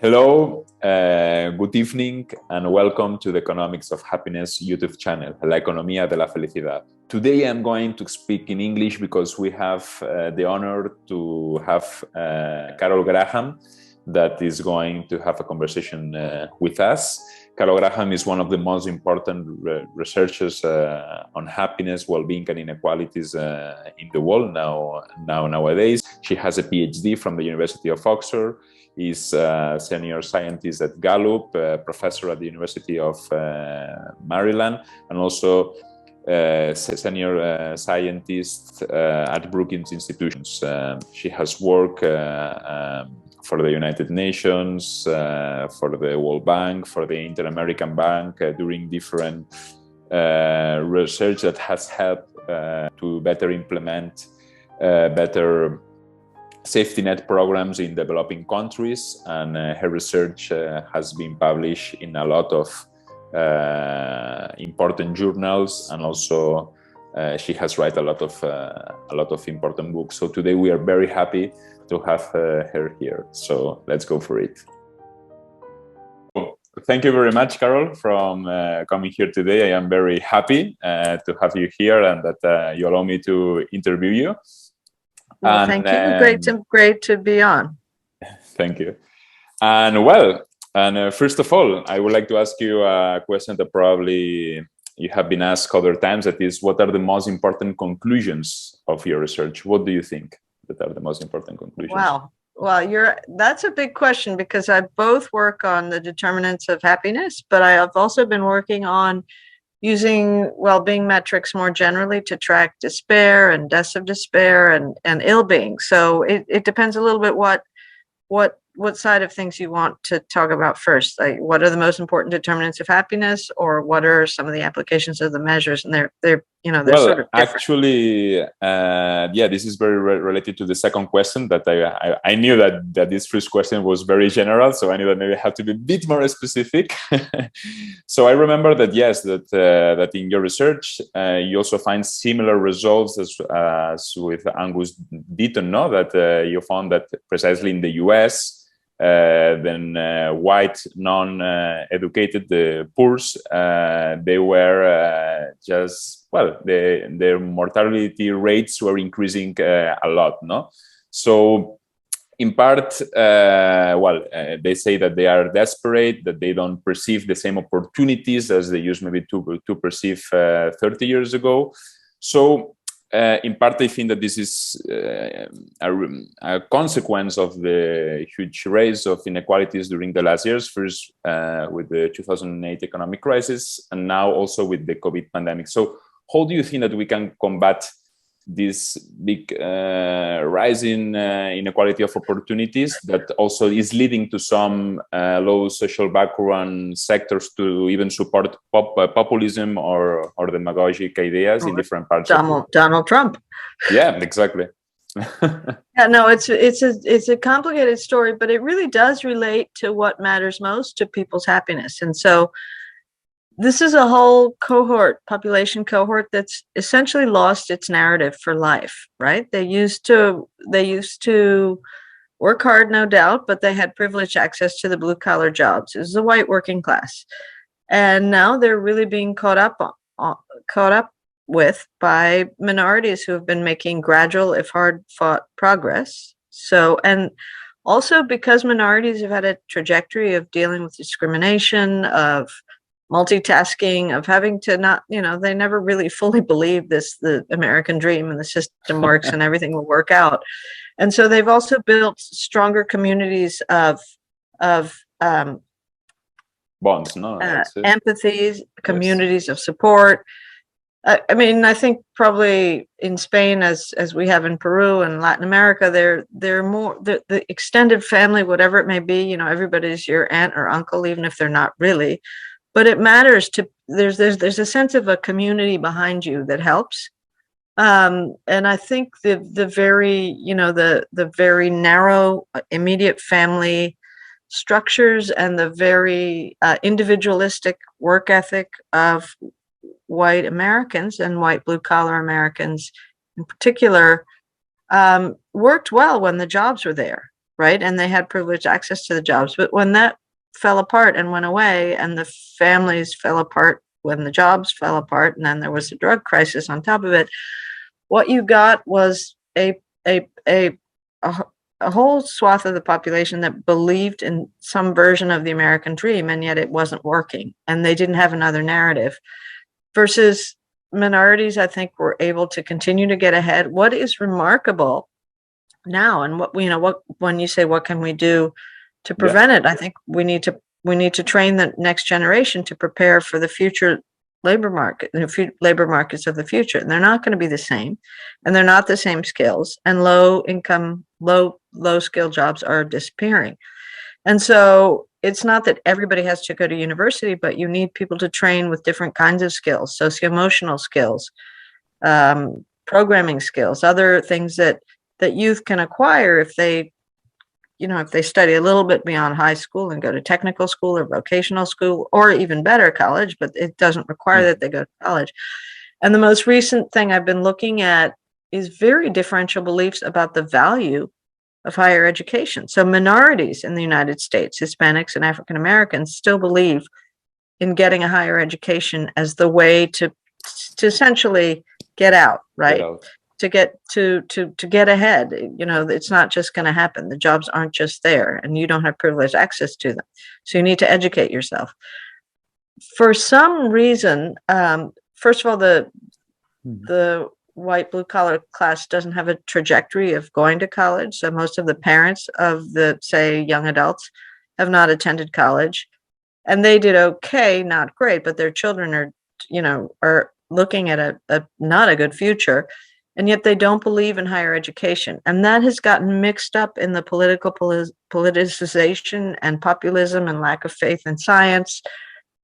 Hello, good evening, and welcome to the Economics of Happiness YouTube channel, La Economía de la Felicidad. Today I'm going to speak in English because we have the honor to have Carol Graham that is going to have a conversation with us. Carol Graham is one of the most important researchers on happiness, well-being, and inequalities in the world nowadays. She has a PhD from the University of Oxford, is a senior scientist at Gallup, professor at the University of Maryland, and also senior scientist at Brookings institutions. She has worked for the United Nations, for the World Bank, for the Inter-American Bank, during different research that has helped to better implement better safety net programs in developing countries. And her research has been published in a lot of important journals, and also she has written a lot of important books. So today we are very happy to have her here. So let's go for it. Thank you very much, Carol, for coming here today. I am very happy to have you here and that you allow me to interview you. Well, thank you. Great to be on. Thank you. And first of all, I would like to ask you a question that probably you have been asked other times. That is, what are the most important conclusions of your research? What do you think that are the most important conclusions? Wow. Well, that's a big question, because I both work on the determinants of happiness, but I have also been working on using well-being metrics more generally to track despair and deaths of despair and ill-being. So it depends a little bit what side of things you want to talk about first. Like, what are the most important determinants of happiness, or what are some of the applications of the measures? And they're sort of different. Actually, this is very related to the second question. That I knew that this first question was very general, so I knew that maybe I have to be a bit more specific. So I remember that that in your research you also find similar results as with Angus Deaton, no? That you found that precisely in the US, then white, non-educated, the poor, they were their mortality rates were increasing a lot, no? So in part, they say that they are desperate, that they don't perceive the same opportunities as they used maybe to perceive 30 years ago. So in part, I think that this is a consequence of the huge rise of inequalities during the last years, first with the 2008 economic crisis, and now also with the COVID pandemic. So how do you think that we can combat this big rise in inequality of opportunities that also is leading to some low social background sectors to even support populism or demagogic ideas in different parts of Donald Trump? Yeah, exactly. Yeah, no, it's a complicated story, but it really does relate to what matters most to people's happiness. And so this is a whole population cohort that's essentially lost its narrative for life, right? They used to work hard, no doubt, but they had privileged access to the blue collar jobs. It was the white working class. And now they're really being caught up with by minorities who have been making gradual, if hard fought, progress. So, and also because minorities have had a trajectory of dealing with discrimination, of multitasking, of having to not, they never really fully believe the American dream and the system works and everything will work out. And so they've also built stronger communities of bonds, no? Empathies, communities of support. I mean, I think probably in Spain, as we have in Peru and Latin America, they're more the extended family, whatever it may be. Everybody's your aunt or uncle, even if they're not really. But it matters to there's a sense of a community behind you that helps, and I think the very narrow immediate family structures and the very individualistic work ethic of white Americans and white blue collar Americans in particular worked well when the jobs were there. right? And they had privileged access to the jobs. But when that fell apart and went away, and the families fell apart when the jobs fell apart, and then there was a drug crisis on top of it, what you got was a whole swath of the population that believed in some version of the American dream, and yet it wasn't working, and they didn't have another narrative. Versus minorities, I think, were able to continue to get ahead. What is remarkable now, and what when you say what can we do to prevent it, I think we need to train the next generation to prepare for the future labor market, the labor markets of the future. And they're not going to be the same, and they're not the same skills, and low skill jobs are disappearing. And so it's not that everybody has to go to university, but you need people to train with different kinds of skills, socio-emotional skills, programming skills, other things that youth can acquire if they study a little bit beyond high school and go to technical school or vocational school, or even better, college, but it doesn't require that they go to college. And the most recent thing I've been looking at is very differential beliefs about the value of higher education. So minorities in the United States, Hispanics and African Americans, still believe in getting a higher education as the way to essentially get out, right? Get out. To get ahead. It's not just going to happen. The jobs aren't just there, and you don't have privileged access to them. So you need to educate yourself. For some reason, first of all, the white blue collar class doesn't have a trajectory of going to college. So most of the parents of the, say, young adults have not attended college, and they did okay, not great, but their children are looking at a not a good future. And yet they don't believe in higher education. And that has gotten mixed up in the political politicization and populism and lack of faith in science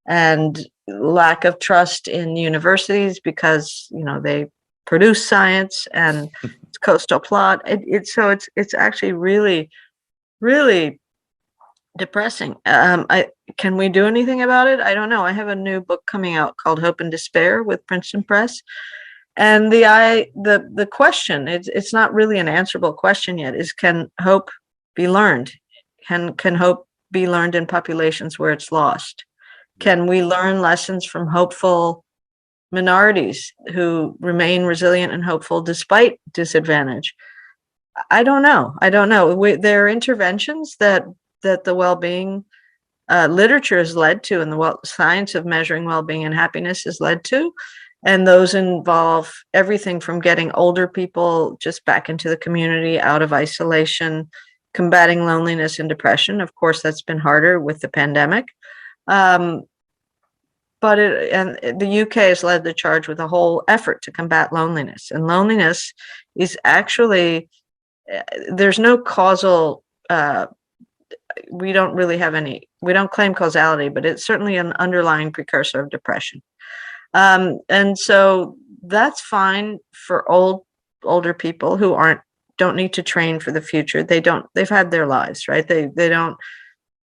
and lack of trust in universities because, they produce science and it's coastal plot. It's actually really, really depressing. Can we do anything about it? I don't know. I have a new book coming out called Hope and Despair with Princeton Press. And the question, it's not really an answerable question yet, is can hope be learned? Can hope be learned in populations where it's lost? Can we learn lessons from hopeful minorities who remain resilient and hopeful despite disadvantage? I don't know. There are interventions that the well-being literature has led to, and the science of measuring well-being and happiness has led to. And those involve everything from getting older people just back into the community, out of isolation, combating loneliness and depression. Of course, that's been harder with the pandemic. But the UK has led the charge with a whole effort to combat loneliness. And loneliness is actually, there's no causal, we don't claim causality, but it's certainly an underlying precursor of depression. And so that's fine for older people who don't need to train for the future. They've had their lives, right? They don't,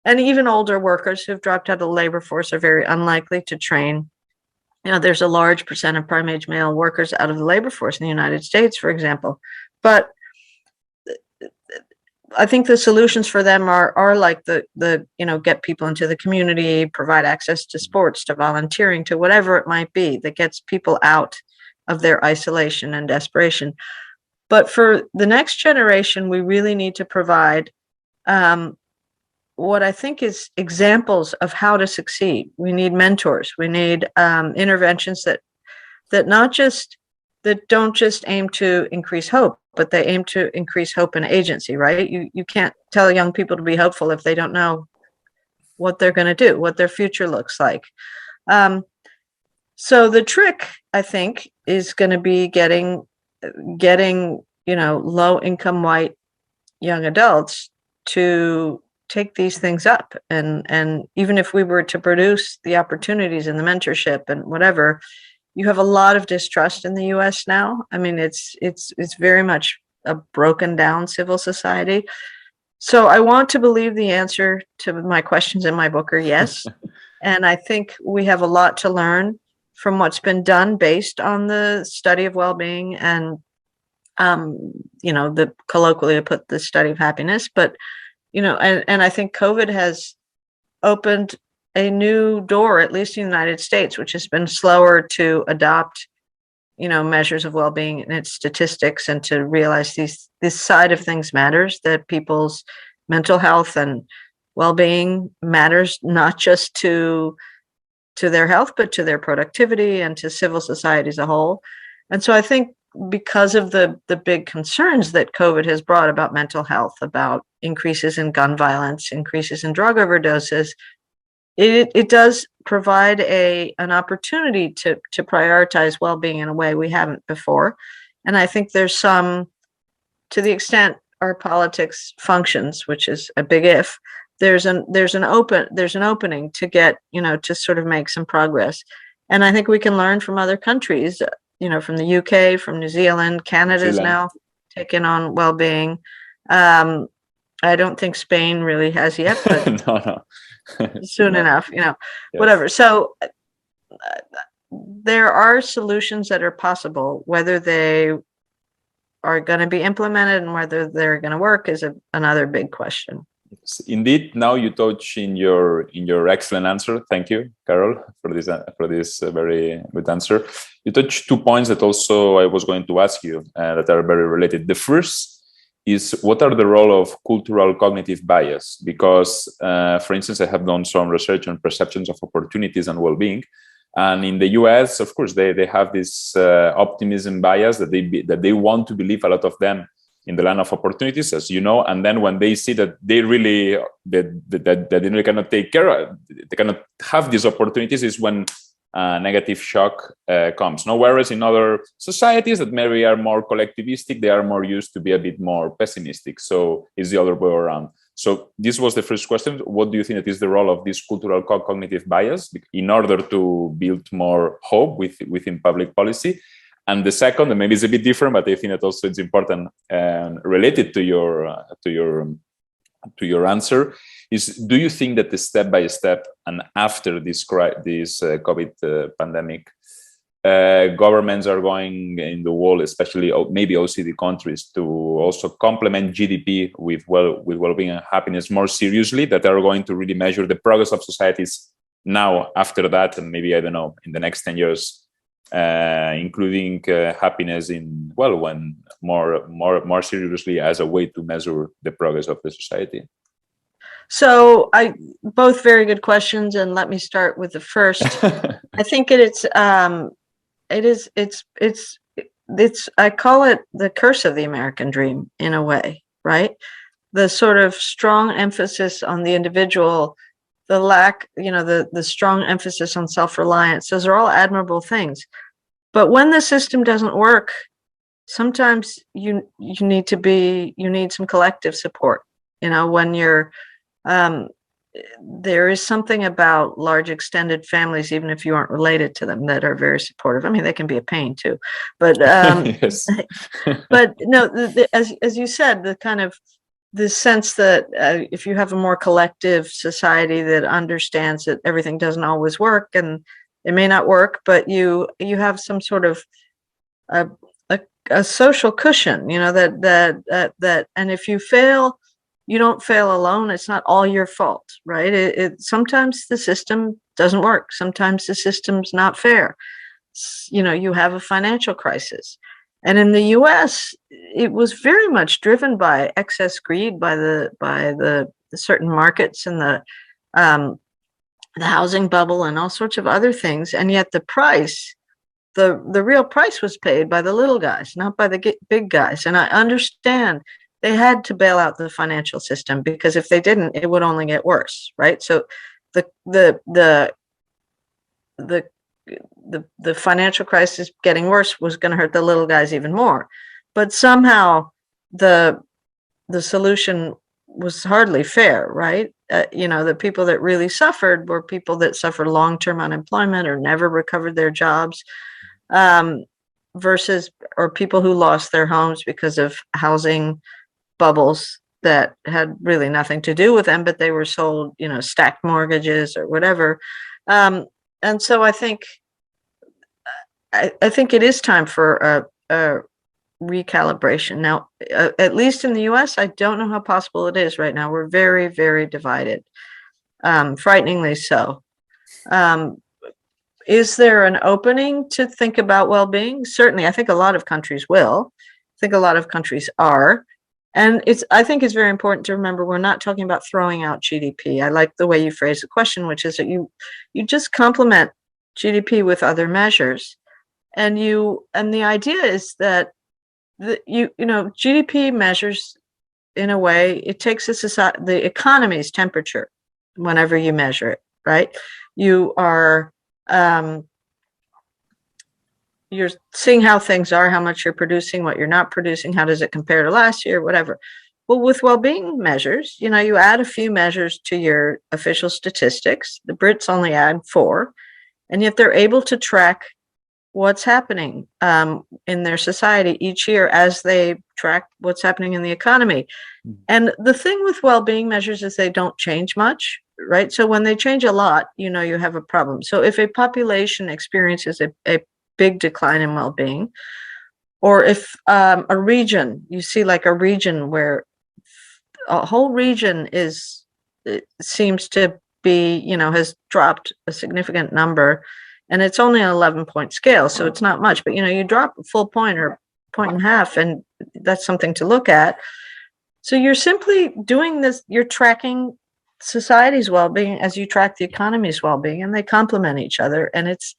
and even older workers who've dropped out of the labor force are very unlikely to train. There's a large percent of prime age male workers out of the labor force in the United States, for example. But I think the solutions for them are like the get people into the community, provide access to sports, to volunteering, to whatever it might be that gets people out of their isolation and desperation. But for the next generation, we really need to provide what I think is examples of how to succeed. We need mentors. We need interventions that don't just aim to increase hope, but they aim to increase hope and agency, right? You can't tell young people to be hopeful if they don't know what they're going to do, what their future looks like. So the trick, I think, is going to be getting low-income white young adults to take these things up. And even if we were to produce the opportunities and the mentorship and whatever, you have a lot of distrust in the U.S. now. I mean, it's very much a broken down civil society. So I want to believe the answer to my questions in my book are yes. And I think we have a lot to learn from what's been done based on the study of well-being and the colloquially I put the study of happiness, but and I think COVID has opened a new door, at least in the United States, which has been slower to adopt, measures of well-being and its statistics, and to realize this side of things matters, that people's mental health and well-being matters, not just to their health, but to their productivity and to civil society as a whole. And so I think because of the big concerns that COVID has brought about mental health, about increases in gun violence, increases in drug overdoses, it does provide an opportunity to prioritize well-being in a way we haven't before. And I think there's some, to the extent our politics functions, which is a big if, there's an opening to get, to sort of make some progress. And I think we can learn from other countries, from the UK, from New Zealand. Canada's now taken on well-being. I don't think Spain really has yet, but no. soon enough, yes. Whatever. So there are solutions that are possible. Whether they are going to be implemented and whether they're going to work is another big question. Indeed, now you touch in your excellent answer. Thank you, Carol, for this very good answer. You touched 2 points that also I was going to ask you that are very related. The first is, what are the role of cultural cognitive bias? Because, for instance, I have done some research on perceptions of opportunities and well-being. And in the US, of course, they have this optimism bias that they want to believe a lot of them in the land of opportunities, as you know. And then when they see that they really cannot take care, they cannot have these opportunities, is when negative shock comes. No, whereas in other societies that maybe are more collectivistic, they are more used to be a bit more pessimistic. So it's the other way around. So this was the first question. What do you think that is the role of this cultural cognitive bias in order to build more hope within public policy? And the second, and maybe it's a bit different, but I think that also it's important and related to your answer, is, do you think that the step by step and after this COVID pandemic, governments are going in the world, especially maybe OECD countries, to also complement GDP with well-being and happiness more seriously, that are going to really measure the progress of societies now after that, and maybe, I don't know, in the next 10 years, including happiness when more seriously as a way to measure the progress of the society? So both very good questions, and let me start with the first. I think it's I call it the curse of the American dream in a way, right? The sort of strong emphasis on the individual, the lack, the strong emphasis on self-reliance. Those are all admirable things. But when the system doesn't work, sometimes you need some collective support. When you're there is something about large extended families, even if you aren't related to them, that are very supportive. I mean, they can be a pain too, but yes. But no, as you said, the kind of the sense that if you have a more collective society that understands that everything doesn't always work, and it may not work, but you have some sort of a social cushion, that and if you fail, you don't fail alone. It's not all your fault, right? Sometimes the system doesn't work. Sometimes the system's not fair. You have a financial crisis. And in the US, it was very much driven by excess greed by the certain markets and the housing bubble and all sorts of other things. And yet the real price was paid by the little guys, not by the big guys. And I understand they had to bail out the financial system, because if they didn't, it would only get worse, right? So the financial crisis getting worse was going to hurt the little guys even more. But somehow the solution was hardly fair, right? The people that really suffered were people that suffered long-term unemployment or never recovered their jobs, or people who lost their homes because of housing bubbles that had really nothing to do with them, but they were sold, stacked mortgages or whatever. And so I think it is time for a recalibration. Now, at least in the US, I don't know how possible it is right now. We're very, very divided, frighteningly so. Is there an opening to think about well-being? Certainly, I think a lot of countries will. I think a lot of countries are. And I think it's very important to remember we're not talking about throwing out GDP. I like the way you phrase the question, which is that you just complement GDP with other measures. And the idea is that GDP measures, in a way, it takes the economy's temperature whenever you measure it, right? You are you're seeing how things are, how much you're producing, what you're not producing, how does it compare to last year, whatever. Well, with well-being measures, you add a few measures to your official statistics. The Brits only add 4, and yet they're able to track what's happening in their society each year as they track what's happening in the economy. And the thing with well-being measures is they don't change much, right? So when they change a lot, you have a problem. So if a population experiences a big decline in well-being, or if a region, you see like a region where a whole region seems to be, has dropped a significant number, and it's only an 11-point scale, so it's not much, but you drop a full point or point and a half, and that's something to look at. So you're simply doing this, you're tracking society's well-being as you track the economy's well-being, and they complement each other. And it's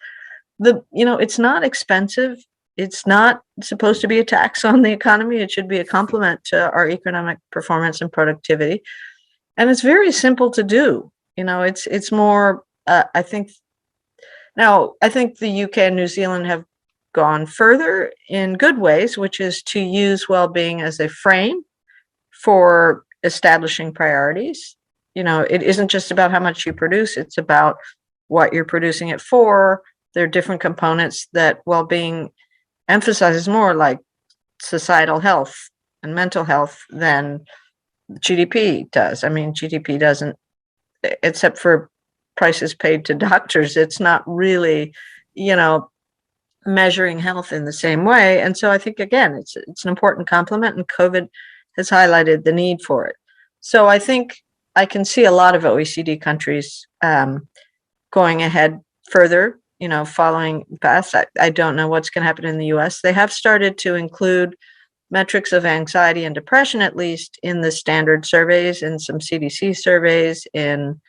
not expensive. It's not supposed to be a tax on the economy. It should be a complement to our economic performance and productivity. And it's very simple to do. It's more, I think the UK and New Zealand have gone further in good ways, which is to use well-being as a frame for establishing priorities. It isn't just about how much you produce, it's about what you're producing it for. There are different components that well-being emphasizes more, like societal health and mental health, than GDP does. I mean, GDP doesn't, except for prices paid to doctors, it's not really, measuring health in the same way. And so I think, again, it's an important complement, and COVID has highlighted the need for it. So I think I can see a lot of OECD countries going ahead further, following past. I don't know what's going to happen in the US. They have started to include metrics of anxiety and depression, at least in the standard surveys, in some CDC surveys, in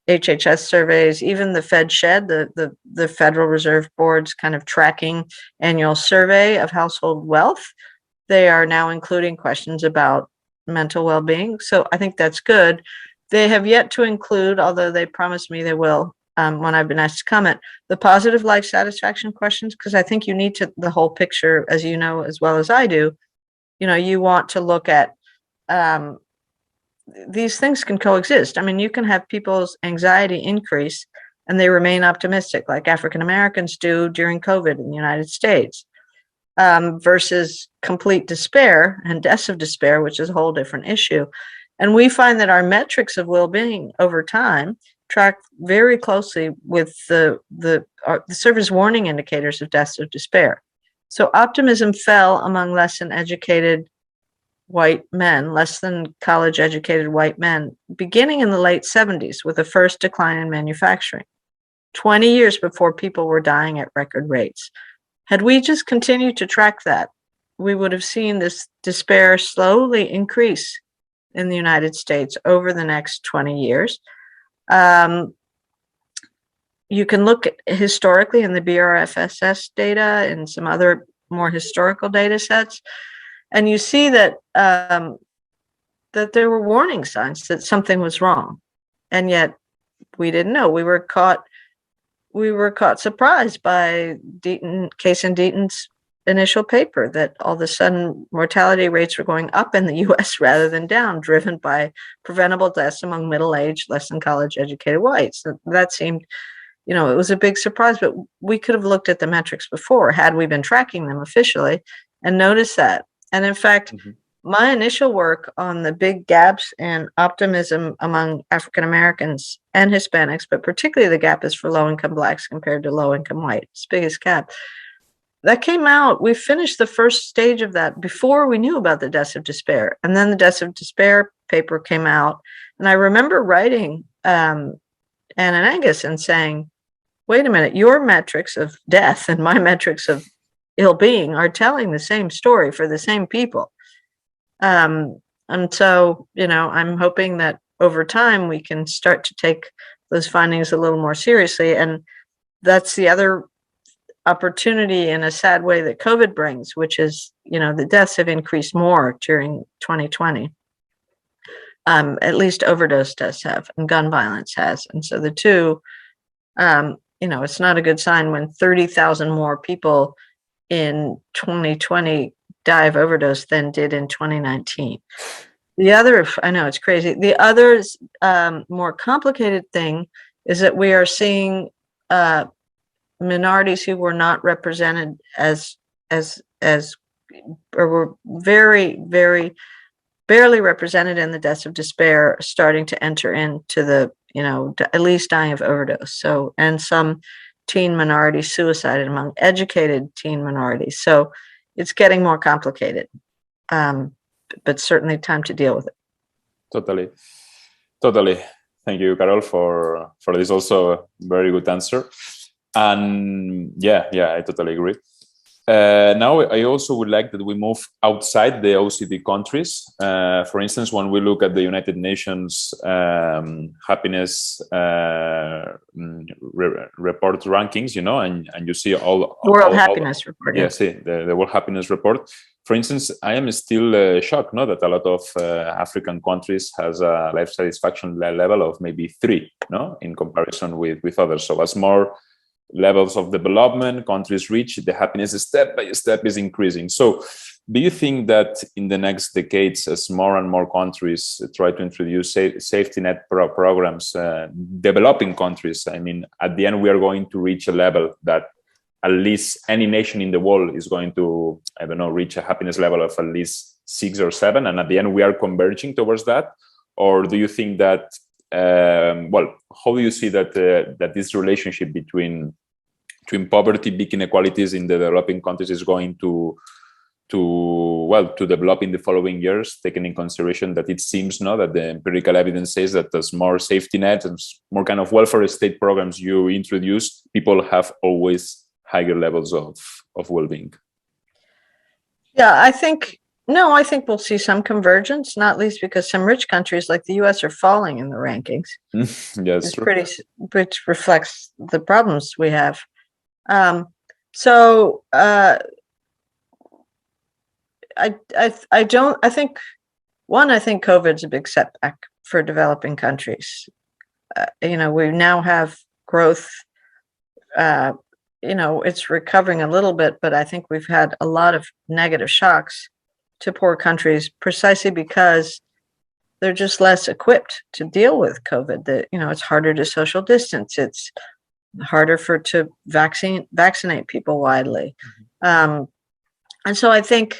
HHS surveys, even the Fed Shed, the Federal Reserve Board's kind of tracking annual survey of household wealth. They are now including questions about mental well-being. So I think that's good. They have yet to include, although they promised me they will, when I've been asked to comment, the positive life satisfaction questions, because I think you need the whole picture, as you know, as well as I do. You want to look at these things can coexist. I mean, you can have people's anxiety increase and they remain optimistic, like African Americans do during COVID in the United States, versus complete despair and deaths of despair, which is a whole different issue. And we find that our metrics of well-being over time track very closely with the service warning indicators of deaths of despair. So optimism fell among less than educated white men, less than college educated white men, beginning in the late 70s with the first decline in manufacturing, 20 years before people were dying at record rates. Had we just continued to track that, we would have seen this despair slowly increase in the United States over the next 20 years. You can look at historically in the BRFSS data and some other more historical data sets, and you see that that there were warning signs that something was wrong, and yet we didn't know. We were caught surprised by Case and Deaton's initial paper that all of a sudden mortality rates were going up in the U.S. rather than down, driven by preventable deaths among middle-aged, less than college-educated whites. That seemed, it was a big surprise, but we could have looked at the metrics before had we been tracking them officially and noticed that. And in fact, my initial work on the big gaps in optimism among African Americans and Hispanics, but particularly the gap is for low-income Blacks compared to low-income whites, biggest gap. that came out. We finished the first stage of that before we knew about the deaths of despair. And then the deaths of despair paper came out. And I remember writing Ann and Angus and saying, wait a minute, your metrics of death and my metrics of ill-being are telling the same story for the same people. And so, I'm hoping that over time we can start to take those findings a little more seriously. And that's the other opportunity in a sad way that COVID brings, which is, the deaths have increased more during 2020. At least overdose deaths have, and gun violence has. And so the two, it's not a good sign when 30,000 more people in 2020 die of overdose than did in 2019. The other, I know it's crazy. The other more complicated thing is that we are seeing minorities who were not represented or were very, very barely represented in the deaths of despair starting to enter into the, at least dying of overdose. So, and some teen minority suicide among educated teen minorities. So it's getting more complicated, but certainly time to deal with it. Totally. Thank you, Carol, for this also very good answer. And yeah, I totally agree. Now, I also would like that we move outside the OECD countries. For instance, when we look at the United Nations happiness report rankings, and you see all happiness report. Yeah, see the World Happiness Report. For instance, I am still shocked, that a lot of African countries has a life satisfaction level of maybe 3, in comparison with others. So as more levels of development countries reach, the happiness step by step is increasing. So do you think that in the next decades, as more and more countries try to introduce safety net programs, developing countries, I mean, at the end, we are going to reach a level that at least any nation in the world is going to, reach a happiness level of at least 6 or 7. And at the end, we are converging towards that? Or do you think that how do you see that that this relationship between poverty, big inequalities in the developing countries is going to develop in the following years, taking in consideration that it seems that the empirical evidence says that as more safety nets and more kind of welfare state programs you introduce, people have always higher levels of well-being? Yeah, I think we'll see some convergence, not least because some rich countries like the US are falling in the rankings. Yes, which reflects the problems we have. I think COVID's a big setback for developing countries. We now have growth. It's recovering a little bit, but I think we've had a lot of negative shocks to poor countries precisely because they're just less equipped to deal with COVID. It's harder to social distance. It's harder to vaccinate people widely. And so I think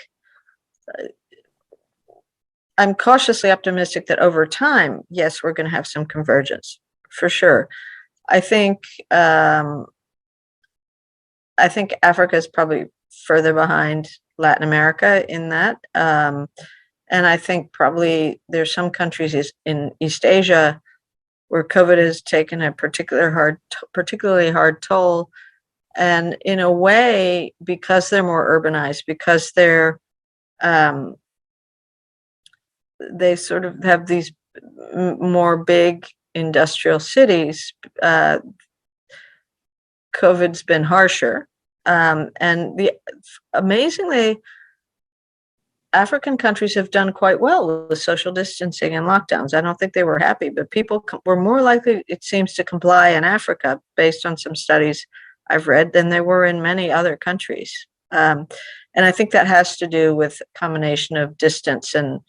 I'm cautiously optimistic that over time, yes, we're going to have some convergence for sure. I think Africa is probably further behind Latin America in that. And I think probably there's some countries in East Asia where COVID has taken a particularly hard toll. And in a way, because they're more urbanized, because they sort of have these more big industrial cities, COVID's been harsher. And amazingly, African countries have done quite well with social distancing and lockdowns. I don't think they were happy, but people were more likely, it seems, to comply in Africa, based on some studies I've read, than they were in many other countries. And I think that has to do with a combination of distance and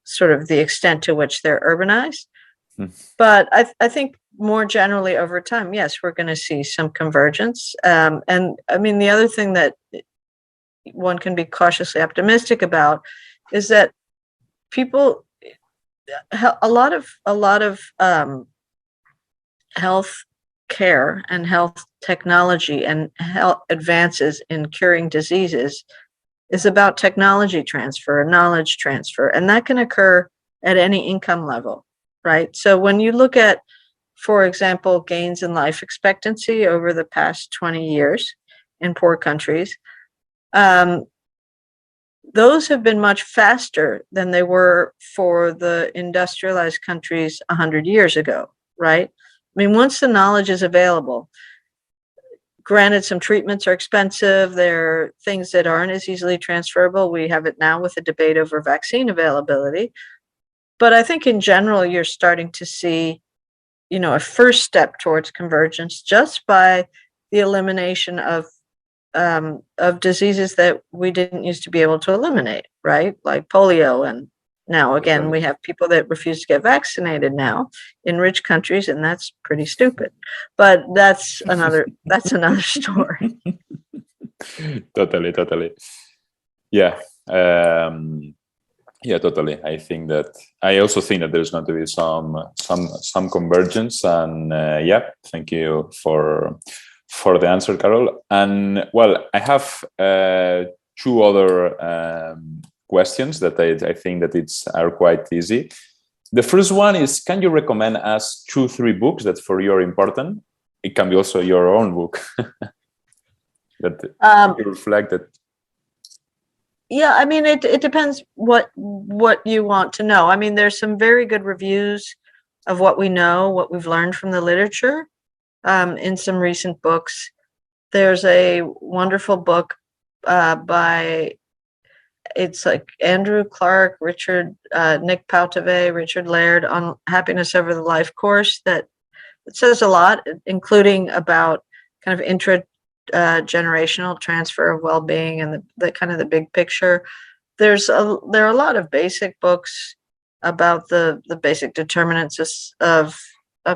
sort of the extent to which they're urbanized. But I think more generally over time, yes, we're going to see some convergence. And I mean, the other thing that one can be cautiously optimistic about is that people, a lot of health care and health technology and health advances in curing diseases is about technology transfer, knowledge transfer, and that can occur at any income level, right? So when you look at, for example, gains in life expectancy over the past 20 years in poor countries, those have been much faster than they were for the industrialized countries 100 years ago, right? I mean, once the knowledge is available, granted, some treatments are expensive. There are things that aren't as easily transferable. We have it now with the debate over vaccine availability. But I think in general, you're starting to see, a first step towards convergence just by the elimination of diseases that we didn't used to be able to eliminate, right? Like polio. And now, again, we have people that refuse to get vaccinated now in rich countries, and that's pretty stupid. But that's another story. Totally. Yeah. Yeah, totally. I also think that there's going to be some convergence, and thank you for the answer, Carol. And well, I have two other questions that I think that are quite easy. The first one is, can you recommend us 2-3 books that for you are important? It can be also your own book that you reflect that. Yeah, I mean, it depends what you want to know. I mean, there's some very good reviews of what we know, what we've learned from the literature in some recent books. There's a wonderful book by, it's like Andrew Clark, Nick Pautave, Richard Laird on happiness over the life course that it says a lot, including about kind of generational transfer of well-being and the kind of the big picture. There are a lot of basic books about the basic determinants of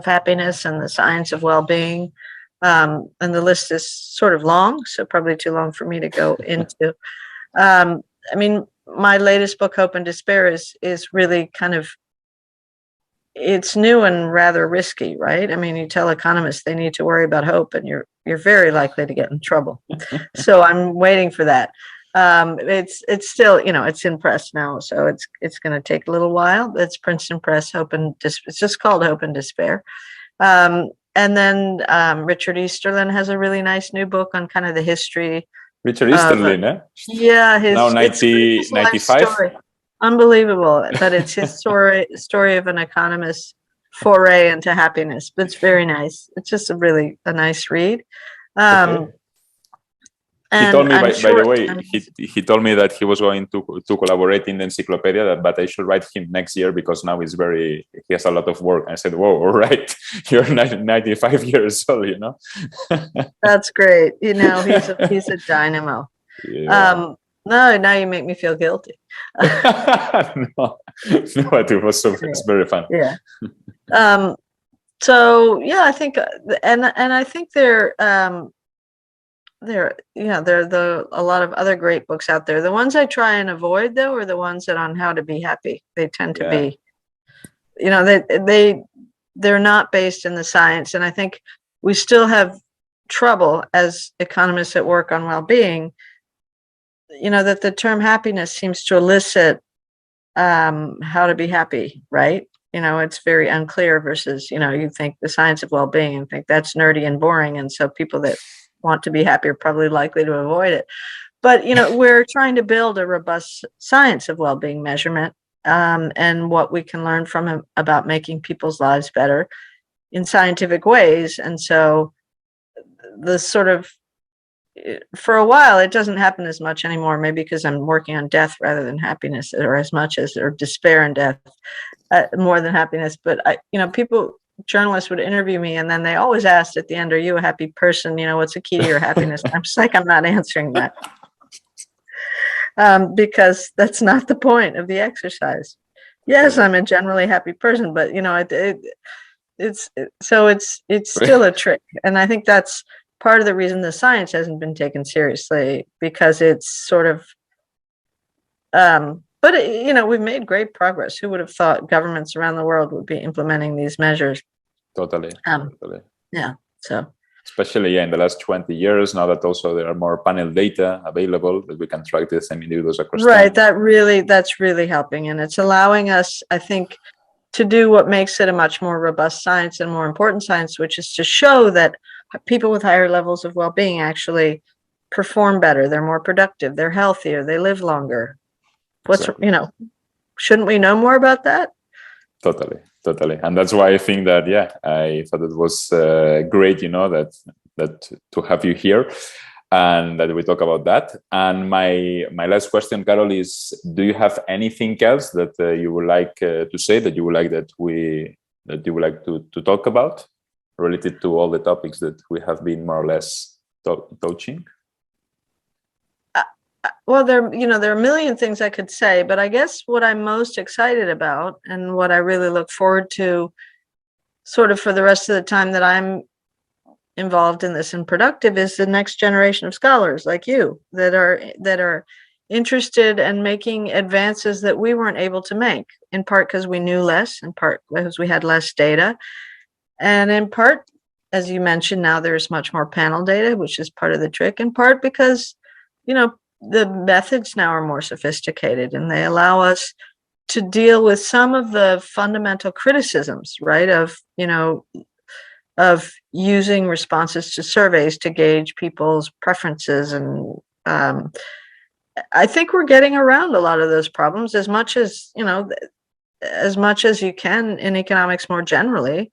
happiness and the science of well-being, and the list is sort of long, so probably too long for me to go into. I mean, my latest book, Hope and Despair, is really kind of, it's new and rather risky, right? I mean, you tell economists they need to worry about hope, and you're very likely to get in trouble. So I'm waiting for that. It's still, it's in press now, so it's going to take a little while. It's Princeton Press, it's just called Hope and Despair. And then Richard Easterlin has a really nice new book on kind of the history. Richard Easterlin, eh? Yeah, now 95. Unbelievable, but it's his story of an economist's foray into happiness. But it's very nice. It's just a nice read. Okay. He told me, by the way, he told me that he was going to collaborate in the encyclopedia, but I should write him next year because now he has a lot of work. And I said, whoa, all right, you're 95 years old, That's great. He's a dynamo. Yeah. No, now you make me feel guilty. No, it was it's very fun. Yeah. So yeah, I think, and I think there are a lot of other great books out there. The ones I try and avoid, though, are the ones that on how to be happy. They tend to be, they're not based in the science, and I think we still have trouble as economists that work on well-being. That the term happiness seems to elicit how to be happy, right? It's very unclear versus, you think the science of well-being and think that's nerdy and boring. And so people that want to be happy are probably likely to avoid it. But, we're trying to build a robust science of well-being measurement and what we can learn from it about making people's lives better in scientific ways. And so the sort of, for a while, it doesn't happen as much anymore, maybe because I'm working on death rather than happiness, or despair and death more than happiness. But journalists would interview me, and then they always asked at the end, are you a happy person? What's the key to your happiness? I'm just like, I'm not answering that because that's not the point of the exercise. Yes, I'm a generally happy person, but it's still a trick. And I think that's part of the reason the science hasn't been taken seriously, because it's sort of, but we've made great progress. Who would have thought governments around the world would be implementing these measures? Totally. Yeah. So, especially in the last 20 years, now that also there are more panel data available that we can track the same individuals across right, time. that's really helping, and it's allowing us, I think, to do what makes it a much more robust science and more important science, which is to show that people with higher levels of well-being actually perform better, they're more productive, they're healthier, they live longer. Exactly. Shouldn't we know more about that? Totally. And that's why I think that, I thought it was great, that to have you here and that we talk about that. And my last question, Carol, is, do you have anything else that you would like to say, that you would like to talk about related to all the topics that we have been more or less touching? Well, there are a million things I could say, but I guess what I'm most excited about and what I really look forward to sort of for the rest of the time that I'm involved in this and productive is the next generation of scholars like you that are interested in making advances that we weren't able to make, in part because we knew less, in part because we had less data, and in part, as you mentioned, now there's much more panel data, which is part of the trick, in part because, the methods now are more sophisticated and they allow us to deal with some of the fundamental criticisms, right, of using responses to surveys to gauge people's preferences. And I think we're getting around a lot of those problems as much as you can in economics more generally.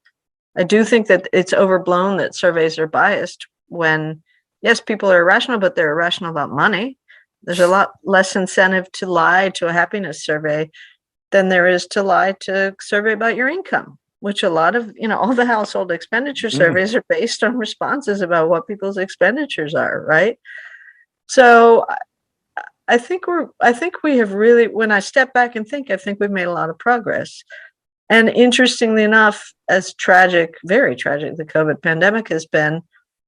I do think that it's overblown that surveys are biased when, yes, people are irrational, but they're irrational about money. There's a lot less incentive to lie to a happiness survey than there is to lie to a survey about your income, which a lot of, all the household expenditure surveys are based on responses about what people's expenditures are, right? So I think we have really, when I step back and think, I think we've made a lot of progress. And interestingly enough, as tragic, very tragic, the COVID pandemic has been,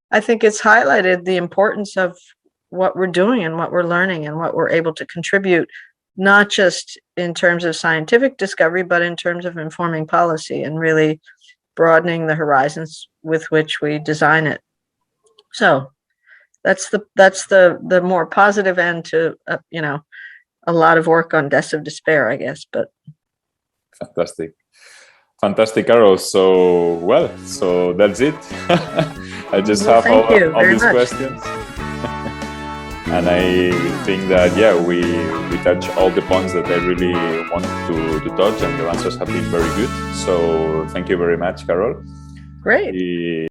I think it's highlighted the importance of what we're doing and what we're learning and what we're able to contribute, not just in terms of scientific discovery, but in terms of informing policy and really broadening the horizons with which we design it. So that's the more positive end to, a lot of work on deaths of despair, I guess. But fantastic, Carol. So that's it. I just have all these questions. And I think that, we touch all the points that I really want to touch, and your answers have been very good. So thank you very much, Carol. Great.